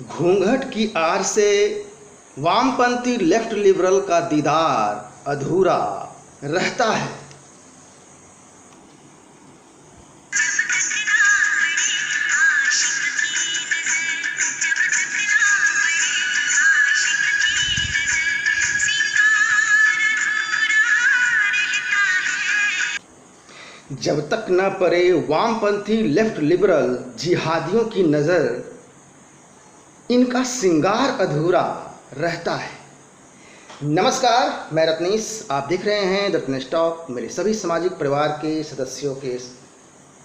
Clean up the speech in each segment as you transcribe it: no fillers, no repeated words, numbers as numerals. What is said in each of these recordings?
घूंघट की आड़ से वामपंथी लेफ्ट लिबरल का दीदार अधूरा रहता है। जब तक न पड़े वामपंथी लेफ्ट लिबरल जिहादियों की नज़र, इनका श्रृंगार अधूरा रहता है। नमस्कार, मैं रत्नेश, आप देख रहे हैं द रत्नेश टॉक। मेरे सभी सामाजिक परिवार के सदस्यों के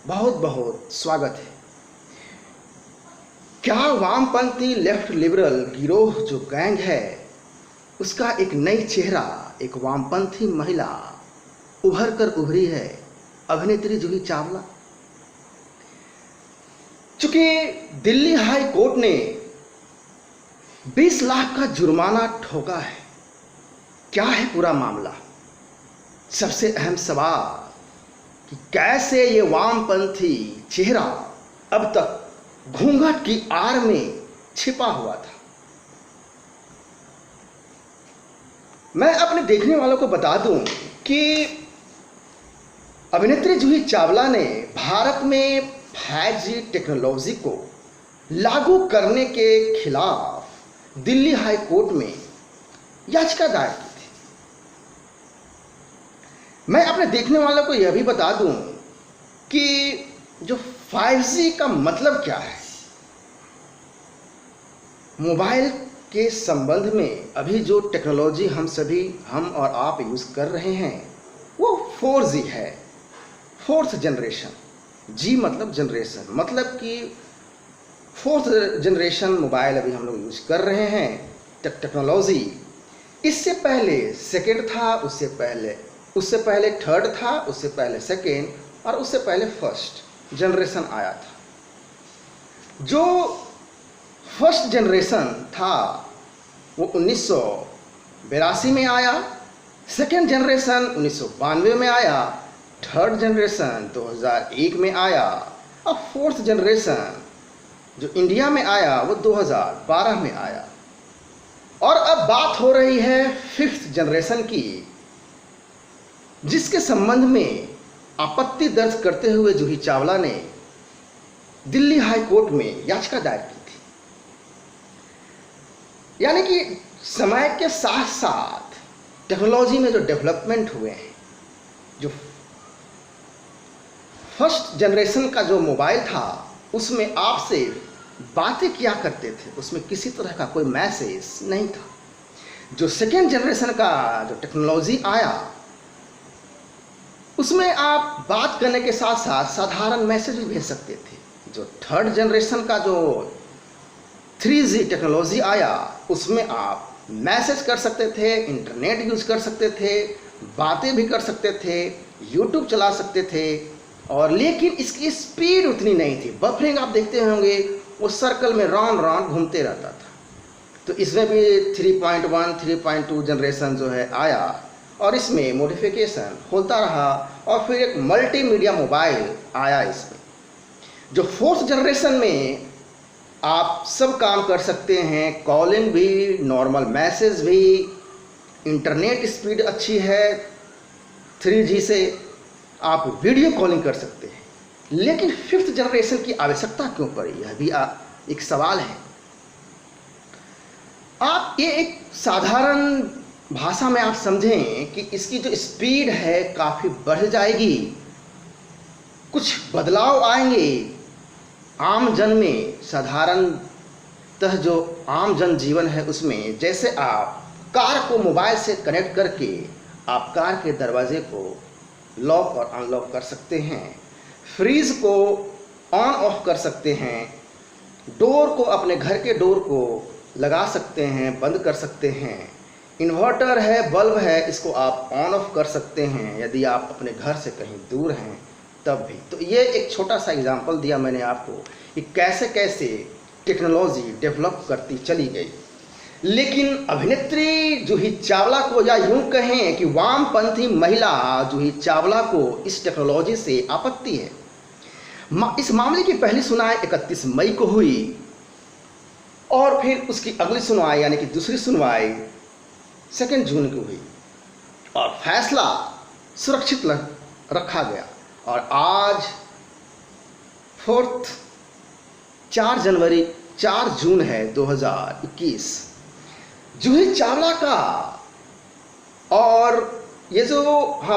बहुत बहुत स्वागत है। क्या वामपंथी लेफ्ट लिबरल गिरोह जो गैंग है, उसका एक नई चेहरा, एक वामपंथी महिला उभर कर उभरी है, अभिनेत्री जूही चावला। चूंकि दिल्ली हाई कोर्ट ने 20 लाख का जुर्माना ठोका है, क्या है पूरा मामला? सबसे अहम सवाल कि कैसे ये वामपंथी चेहरा अब तक घूंघट की आड़ में छिपा हुआ था। मैं अपने देखने वालों को बता दूं कि अभिनेत्री जूही चावला ने भारत में 5G टेक्नोलॉजी को लागू करने के खिलाफ दिल्ली हाई कोर्ट में याचिका दायर की थी। मैं अपने देखने वालों को यह भी बता दूं कि जो 5G का मतलब क्या है। मोबाइल के संबंध में अभी जो टेक्नोलॉजी हम और आप यूज़ कर रहे हैं वो 4G है, 4th जनरेशन। जी मतलब जनरेशन, मतलब कि 4th जनरेशन मोबाइल अभी हम लोग यूज कर रहे हैं टेक्नोलॉजी। इससे पहले सेकेंड था, उससे पहले थर्ड था, उससे पहले सेकेंड और उससे पहले फर्स्ट जनरेशन आया था। जो फर्स्ट जनरेशन था वो 1982 में आया, सेकेंड जनरेशन 1992 में आया, थर्ड जनरेशन 2001 में आया और फोर्थ जनरेशन जो इंडिया में आया वो 2012 में आया। और अब बात हो रही है 5th जनरेशन की, जिसके संबंध में आपत्ति दर्ज करते हुए जूही चावला ने दिल्ली हाई कोर्ट में याचिका दायर की थी। यानी कि समय के साथ साथ टेक्नोलॉजी में जो डेवलपमेंट हुए हैं, जो फर्स्ट जनरेशन का जो मोबाइल था उसमें आपसे बातें किया करते थे, उसमें किसी तरह का कोई मैसेज नहीं था। जो सेकेंड जनरेशन का जो टेक्नोलॉजी आया उसमें आप बात करने के साथ साथ साधारण मैसेज भी भेज सकते थे। जो थर्ड जनरेशन का जो 3G टेक्नोलॉजी आया उसमें आप मैसेज कर सकते थे, इंटरनेट यूज कर सकते थे, बातें भी कर सकते थे, यूट्यूब चला सकते थे। और लेकिन इसकी स्पीड उतनी नहीं थी। बफरिंग आप देखते होंगे, वो सर्कल में राउंड राउंड घूमते रहता था। तो इसमें भी 3.1 3.2 जनरेशन जो है आया और इसमें मॉडिफिकेशन होता रहा और फिर एक मल्टीमीडिया मोबाइल आया इसमें। जो 4th जनरेशन में आप सब काम कर सकते हैं, कॉलिंग भी, नॉर्मल मैसेज भी, इंटरनेट स्पीड अच्छी है, 3G से आप वीडियो कॉलिंग कर सकते हैं। लेकिन 5th जनरेशन की आवश्यकता क्यों पड़ी, यह भी एक सवाल है। आप ये एक साधारण भाषा में आप समझें कि इसकी जो स्पीड है काफ़ी बढ़ जाएगी, कुछ बदलाव आएंगे आम जन में, साधारणतः जो आम जन जीवन है उसमें। जैसे आप कार को मोबाइल से कनेक्ट करके आप कार के दरवाजे को लॉक और अनलॉक कर सकते हैं, फ्रीज को ऑन ऑफ कर सकते हैं, डोर को, अपने घर के डोर को लगा सकते हैं, बंद कर सकते हैं। इन्वर्टर है, बल्ब है, इसको आप ऑन ऑफ कर सकते हैं यदि आप अपने घर से कहीं दूर हैं तब भी। तो ये एक छोटा सा एग्जांपल दिया मैंने आपको कि कैसे कैसे टेक्नोलॉजी डेवलप करती चली गई। लेकिन अभिनेत्री जूही चावला को, या यूं कहें कि वामपंथी महिला जूही चावला को इस टेक्नोलॉजी से आपत्ति है। इस मामले की पहली सुनवाई 31 मई को हुई और फिर उसकी अगली सुनवाई यानी कि दूसरी सुनवाई 2 जून को हुई और फैसला सुरक्षित रखा गया। और आज 4 जून है 2021। जूही चावला का, और ये जो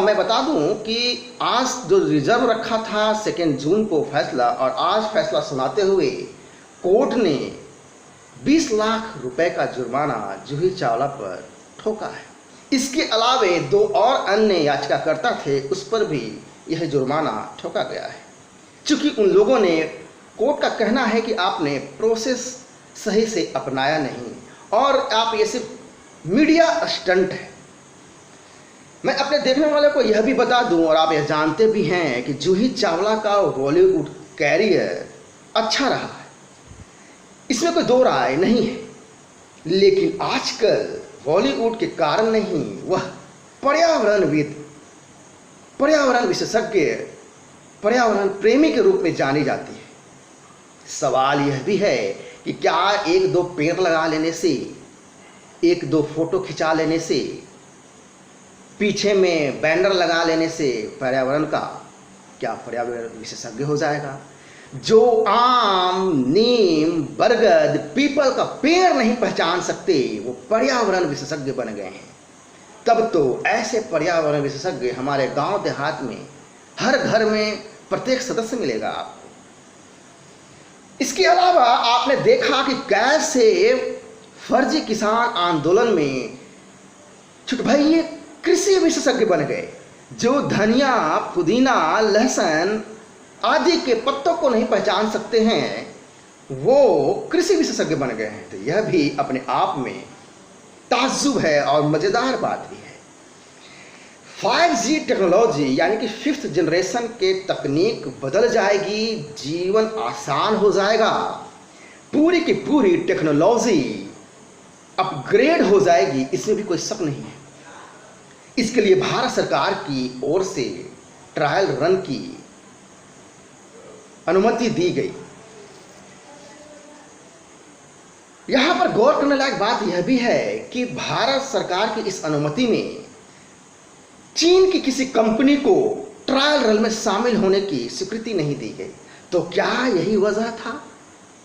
मैं बता दूं कि आज जो रिजर्व रखा था 2 जून को फैसला, और आज फैसला सुनाते हुए कोर्ट ने 20 लाख रुपए का जुर्माना जूही चावला पर ठोका है। इसके अलावे 2 और अन्य याचिकाकर्ता थे, उस पर भी यह जुर्माना ठोका गया है। चूंकि उन लोगों ने, कोर्ट का कहना है कि आपने प्रोसेस सही से अपनाया नहीं और आप ये सिर्फ मीडिया स्टंट है। मैं अपने देखने वाले को यह भी बता दूं, और आप यह जानते भी हैं कि जूही चावला का बॉलीवुड कैरियर अच्छा रहा है, इसमें कोई दो राय नहीं है। लेकिन आजकल बॉलीवुड के कारण नहीं, वह पर्यावरणविद, पर्यावरण विशेषज्ञ, पर्यावरण प्रेमी के रूप में जानी जाती है। सवाल यह भी है कि क्या 1-2 पेड़ लगा लेने से, 1-2 फोटो खिंचा लेने से, पीछे में बैनर लगा लेने से पर्यावरण का, क्या पर्यावरण विशेषज्ञ हो जाएगा? जो आम, नीम, बरगद, पीपल का पेड़ नहीं पहचान सकते, वो पर्यावरण विशेषज्ञ बन गए हैं। तब तो ऐसे पर्यावरण विशेषज्ञ हमारे गांव देहात में हर घर में प्रत्येक सदस्य मिलेगा आपको। इसके अलावा आपने देखा कि कैसे फर्जी किसान आंदोलन में छोटे भाई ये कृषि विशेषज्ञ बन गए, जो धनिया, पुदीना, लहसुन आदि के पत्तों को नहीं पहचान सकते हैं, वो कृषि विशेषज्ञ बन गए हैं। तो यह भी अपने आप में ताज्जुब है और मजेदार बात भी है। 5G टेक्नोलॉजी यानी कि 5th जनरेशन के तकनीक बदल जाएगी, जीवन आसान हो जाएगा, पूरी की पूरी टेक्नोलॉजी अपग्रेड हो जाएगी, इसमें भी कोई शक नहीं है। इसके लिए भारत सरकार की ओर से ट्रायल रन की अनुमति दी गई। यहां पर गौर करने लायक बात यह भी है कि भारत सरकार की इस अनुमति में चीन की किसी कंपनी को ट्रायल रन में शामिल होने की स्वीकृति नहीं दी गई। तो क्या यही वजह था?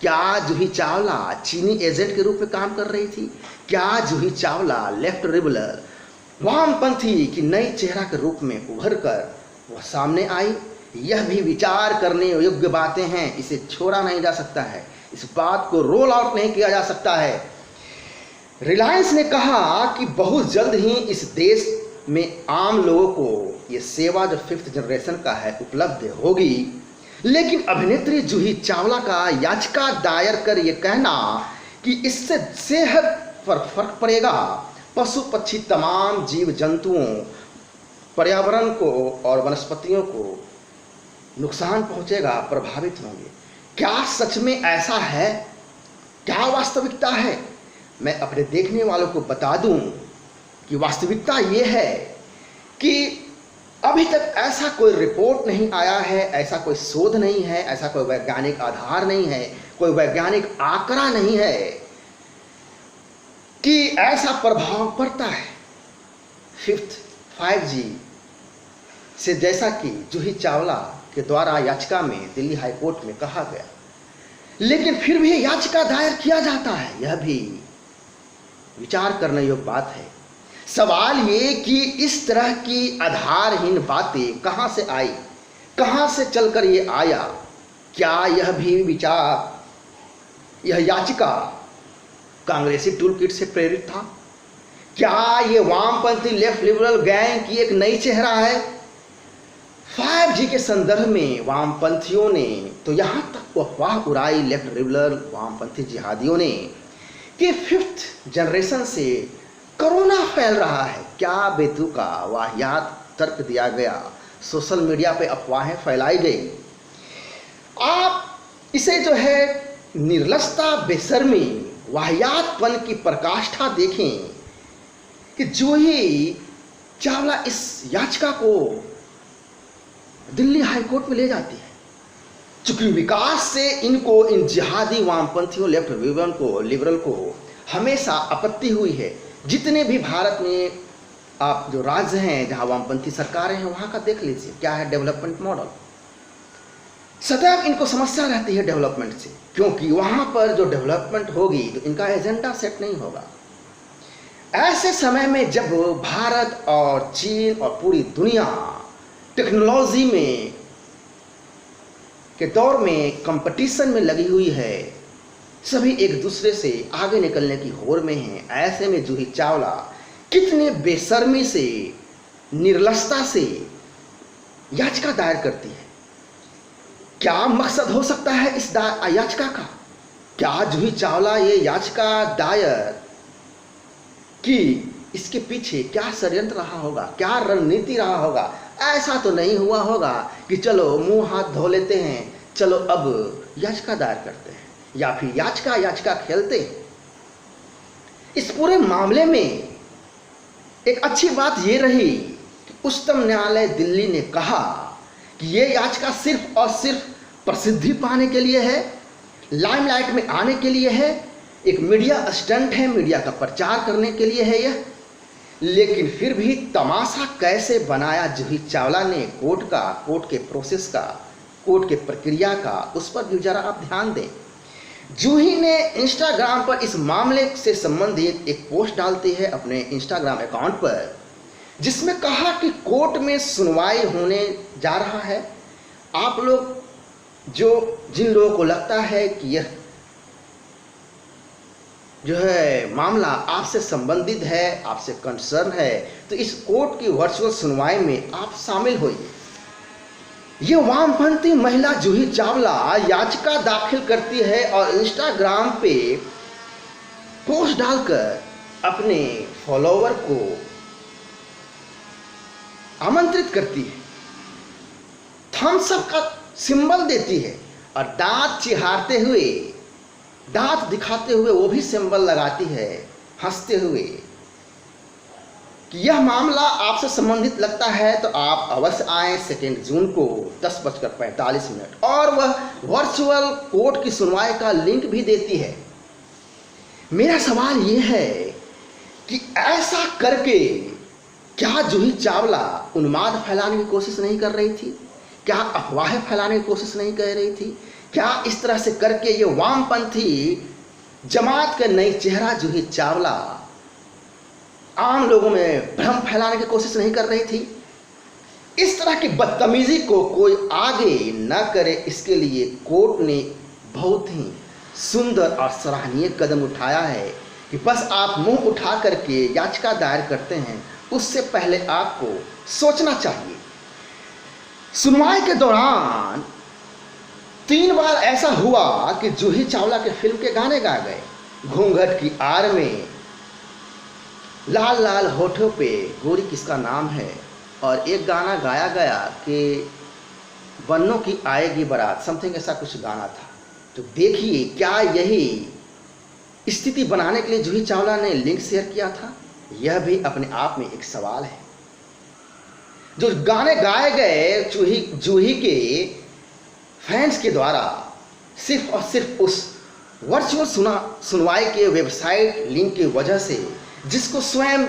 क्या जूही चावला चीनी एजेंट के रूप में काम कर रही थी? क्या जूही चावला लेफ्ट रिबलर, वामपंथी की नई चेहरा के रूप में उभर कर वह सामने आई? यह भी विचार करने योग्य बातें हैं, इसे छोड़ा नहीं जा सकता है, इस बात को रोल आउट नहीं किया जा सकता है। रिलायंस ने कहा कि बहुत जल्द ही इस देश में आम लोगों को यह सेवा जो 5th जनरेशन का है उपलब्ध होगी। लेकिन अभिनेत्री जूही चावला का याचिका दायर कर यह कहना कि इससे सेहत पर फर्क पड़ेगा, पशु पक्षी तमाम जीव जंतुओं, पर्यावरण को और वनस्पतियों को नुकसान पहुंचेगा, प्रभावित होंगे। क्या सच में ऐसा है? क्या वास्तविकता है? मैं अपने देखने वालों को बता दूं कि वास्तविकता ये है कि अभी तक ऐसा कोई रिपोर्ट नहीं आया है, ऐसा कोई शोध नहीं है, ऐसा कोई वैज्ञानिक आधार नहीं है, कोई वैज्ञानिक आंकड़ा नहीं है कि ऐसा प्रभाव पड़ता है 5G से, जैसा कि जूही चावला के द्वारा याचिका में दिल्ली हाई कोर्ट में कहा गया। लेकिन फिर भी याचिका दायर किया जाता है, यह भी विचार करने योग्य बात है। सवाल ये कि इस तरह की आधारहीन बातें कहां से आई, कहां से चलकर ये आया? क्या यह भी विचार, यह याचिका कांग्रेसी टूल किट से प्रेरित था? क्या ये वामपंथी लेफ्ट लिबरल गैंग की एक नई चेहरा है? 5G के संदर्भ में वामपंथियों ने तो यहाँ तक अफवाह उड़ाई, लेफ्ट लिबरल वामपंथी जिहादियों ने, कि 5th जनरेशन से कोरोना फैल रहा है। क्या बेतुका वाहियात तर्क दिया गया, सोशल मीडिया पे अफवाहें फैलाई गई। आप इसे जो है निर्लजता, बेशर्मी, वाहियातपन की पराकाष्ठा देखें कि जूही चावला इस याचिका को दिल्ली हाई कोर्ट में ले जाती है। चूंकि विकास से इनको, इन जिहादी वामपंथियों, लेफ्ट लिबरल को हमेशा आपत्ति हुई है। जितने भी भारत में आप जो राज्य हैं जहां वामपंथी सरकारें हैं, वहां का देख लीजिए क्या है डेवलपमेंट मॉडल। सदैव इनको समस्या रहती है डेवलपमेंट से, क्योंकि वहां पर जो डेवलपमेंट होगी तो इनका एजेंडा सेट नहीं होगा। ऐसे समय में जब भारत और चीन और पूरी दुनिया टेक्नोलॉजी में के दौर में कंपटीशन में लगी हुई है, सभी एक दूसरे से आगे निकलने की होड़ में हैं, ऐसे में जूही चावला कितने बेशर्मी से, निर्लजता से याचिका दायर करती है। क्या मकसद हो सकता है इस याचिका का? क्या जूही चावला ये याचिका दायर कि इसके पीछे क्या षड्यंत्र रहा होगा, क्या रणनीति रहा होगा? ऐसा तो नहीं हुआ होगा कि चलो मुंह हाथ धो लेते हैं, चलो अब याचिका दायर करते हैं, या फिर याचिका खेलते हैं। इस पूरे मामले में एक अच्छी बात ये रही कि उच्चतम न्यायालय दिल्ली ने कहा कि ये याचिका सिर्फ और सिर्फ प्रसिद्धि पाने के लिए है, लाइमलाइट में आने के लिए है, एक मीडिया स्टंट है, मीडिया का प्रचार करने के लिए है यह। लेकिन फिर भी तमाशा कैसे बनाया जूही चावला ने कोर्ट के प्रोसेस का, कोर्ट के प्रक्रिया का, उस पर भी जरा आप ध्यान दें। जूही ने इंस्टाग्राम पर इस मामले से संबंधित एक पोस्ट डालती है अपने इंस्टाग्राम अकाउंट पर, जिसमें कहा कि कोर्ट में सुनवाई होने जा रहा है। आप लोग जिन लोगों को लगता है कि यह जो है मामला आपसे संबंधित है, आपसे कंसर्न है, तो इस कोर्ट की वर्चुअल सुनवाई में आप शामिल होइए। ये वामपंथी महिला जूही चावला याचिका दाखिल करती है और इंस्टाग्राम पे पोस्ट डालकर अपने फॉलोवर को आमंत्रित करती है, थम्स अप का सिंबल देती है और दांत चिहारते हुए, दांत दिखाते हुए वो भी सिंबल लगाती है हंसते हुए कि यह मामला आपसे संबंधित लगता है तो आप अवश्य आएं 2 जून को 10:45 और वह वर्चुअल कोर्ट की सुनवाई का लिंक भी देती है। मेरा सवाल यह है कि ऐसा करके क्या जूही चावला उन्माद फैलाने की कोशिश नहीं कर रही थी? क्या अफवाहें फैलाने की कोशिश नहीं कर रही थी? क्या इस तरह से करके ये वामपंथी जमात का नई चेहरा जूही चावला आम लोगों में भ्रम फैलाने की कोशिश नहीं कर रही थी? इस तरह की बदतमीजी को कोई आगे न करे, इसके लिए कोर्ट ने बहुत ही सुंदर और सराहनीय कदम उठाया है कि बस आप मुंह उठा करके याचिका दायर करते हैं, उससे पहले आपको सोचना चाहिए। सुनवाई के दौरान 3 बार ऐसा हुआ कि जूही चावला के फिल्म के गाने गा गए। घूंघट की आड़ में, लाल लाल होठों पे, गोरी किसका नाम है, और एक गाना गाया गया कि बन्नों की आएगी बारात, समथिंग ऐसा कुछ गाना था। तो देखिए क्या यही स्थिति बनाने के लिए जूही चावला ने लिंक शेयर किया था? यह भी अपने आप में एक सवाल है। जो गाने गाए गए जूही के फैंस के द्वारा सिर्फ और सिर्फ उस वर्चुअल सुनवाई के वेबसाइट लिंक की वजह से, जिसको स्वयं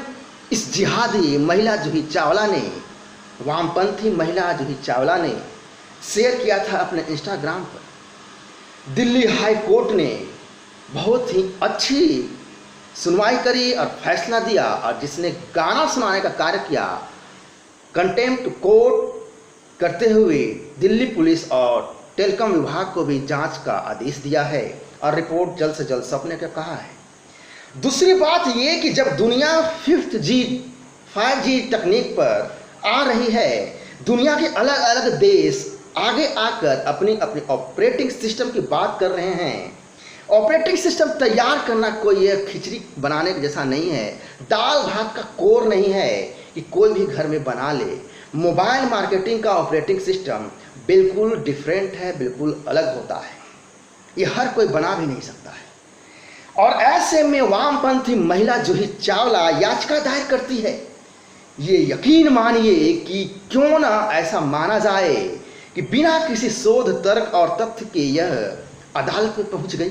इस जिहादी महिला जूही चावला ने, वामपंथी महिला जूही चावला ने शेयर किया था अपने इंस्टाग्राम पर, दिल्ली हाई कोर्ट ने बहुत ही अच्छी सुनवाई करी और फैसला दिया, और जिसने गाना सुनाने का कार्य किया, कंटेम्प्ट कोर्ट करते हुए दिल्ली पुलिस और टेलीकॉम विभाग को भी जांच का आदेश दिया है और रिपोर्ट जल्द से जल्द सौंपने का कहा है। दूसरी बात ये कि जब दुनिया 5G तकनीक पर आ रही है, दुनिया के अलग अलग देश आगे आकर अपनी अपनी ऑपरेटिंग सिस्टम की बात कर रहे हैं। ऑपरेटिंग सिस्टम तैयार करना कोई यह खिचड़ी बनाने जैसा नहीं है, दाल भात का कोर नहीं है कि कोई भी घर में बना ले। मोबाइल मार्केटिंग का ऑपरेटिंग सिस्टम बिल्कुल डिफरेंट है, बिल्कुल अलग होता है, ये हर कोई बना भी नहीं सकता है। और ऐसे में वामपंथी महिला जूही चावला याचिका दायर करती है। ये यकीन मानिए कि क्यों ना ऐसा माना जाए कि बिना किसी शोध तर्क और तथ्य के यह अदालत में पहुंच गई।